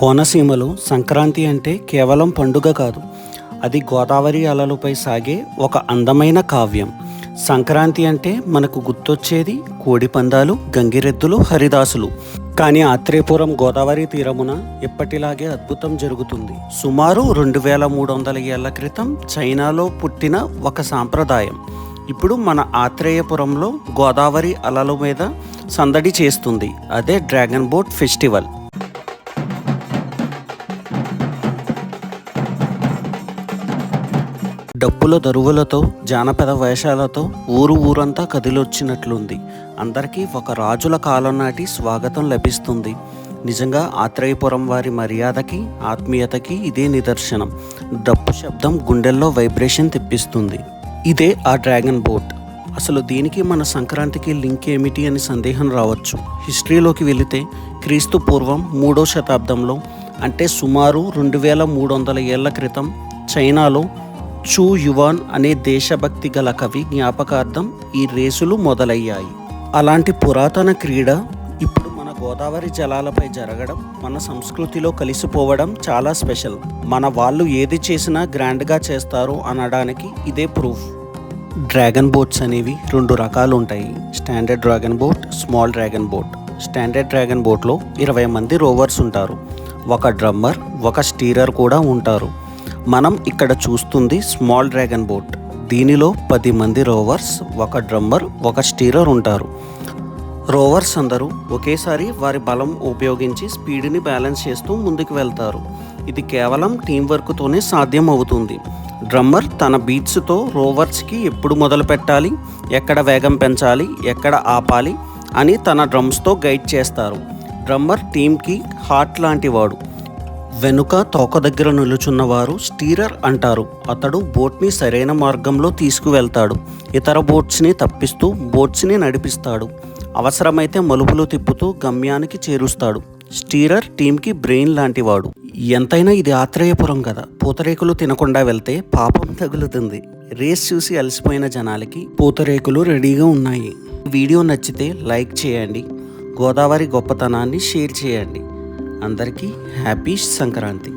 కోనసీమలో సంక్రాంతి అంటే కేవలం పండుగ కాదు, అది గోదావరి అలలపై సాగే ఒక అందమైన కావ్యం. సంక్రాంతి అంటే మనకు గుర్తొచ్చేది కోడిపందాలు, గంగిరెద్దులు, హరిదాసులు. కానీ ఆత్రేయపురం గోదావరి తీరమున ఎప్పటిలాగే అద్భుతం జరుగుతుంది. సుమారు 2300 ఏళ్ల క్రితం చైనాలో పుట్టిన ఒక సాంప్రదాయం ఇప్పుడు మన ఆత్రేయపురంలో గోదావరి అలల మీద సందడి చేస్తుంది. అదే డ్రాగన్ బోట్ ఫెస్టివల్. డప్పుల దరువులతో, జానపద వేషాలతో ఊరంతా కదిలొచ్చినట్లుంది. అందరికీ ఒక రాజుల కాలం నాటి స్వాగతం లభిస్తుంది. నిజంగా ఆత్రేయపురం వారి మర్యాదకి, ఆత్మీయతకి ఇదే నిదర్శనం. డప్పు శబ్దం గుండెల్లో వైబ్రేషన్ తెప్పిస్తుంది. ఇదే ఆ డ్రాగన్ బోట్. అసలు దీనికి మన సంక్రాంతికి లింక్ ఏమిటి అని సందేహం రావచ్చు. హిస్టరీలోకి వెళితే క్రీస్తు పూర్వం 3వ శతాబ్దంలో, అంటే సుమారు 2300 ఏళ్ల క్రితం చైనాలో చూ యువాన్ అనే దేశభక్తి గల కవి జ్ఞాపకార్థం ఈ రేసులు మొదలయ్యాయి. అలాంటి పురాతన క్రీడ ఇప్పుడు మన గోదావరి జలాలపై జరగడం, మన సంస్కృతిలో కలిసిపోవడం చాలా స్పెషల్. మన వాళ్ళు ఏది చేసినా గ్రాండ్గా చేస్తారు అనడానికి ఇదే ప్రూఫ్. డ్రాగన్ బోట్స్ అనేవి 2 రకాలు ఉంటాయి. Standard dragon boat, small dragon boat. Standard dragon బోట్లో 20 మంది రోవర్స్ ఉంటారు. ఒక డ్రమ్మర్, ఒక స్టీరర్ కూడా ఉంటారు. మనం ఇక్కడ చూస్తుంది స్మాల్ డ్రాగన్ బోట్. దీనిలో 10 మంది రోవర్స్, ఒక డ్రమ్మర్, ఒక స్టీరర్ ఉంటారు. రోవర్స్ అందరూ ఒకేసారి వారి బలం ఉపయోగించి స్పీడ్ని బ్యాలెన్స్ చేస్తూ ముందుకు వెళ్తారు. ఇది కేవలం టీం వర్క్తోనే సాధ్యం అవుతుంది. డ్రమ్మర్ తన బీట్స్తో రోవర్స్కి ఎప్పుడు మొదలు పెట్టాలి, ఎక్కడ వేగం పెంచాలి, ఎక్కడ ఆపాలి అని తన డ్రమ్స్తో గైడ్ చేస్తారు. డ్రమ్మర్ టీంకి హార్ట్ లాంటివాడు. వెనుక తోక దగ్గర నిలుచున్నవారు స్టీరర్ అంటారు. అతడు బోట్ని సరైన మార్గంలో తీసుకువెళ్తాడు. ఇతర బోట్స్ని తప్పిస్తూ బోట్స్ని నడిపిస్తాడు. అవసరమైతే మలుపులు తిప్పుతూ గమ్యానికి చేరుస్తాడు. స్టీరర్ టీంకి బ్రెయిన్ లాంటివాడు. ఎంతైనా ఇది ఆత్రేయపురం కదా, పూతరేకులు తినకుండా వెళ్తే పాపం తగులుతుంది. రేస్ చూసి అలసిపోయిన జనాలకి పూతరేకులు రెడీగా ఉన్నాయి. వీడియో నచ్చితే లైక్ చేయండి. గోదావరి గొప్పతనాన్ని షేర్ చేయండి. అందరికీ హ్యాపీ సంక్రాంతి.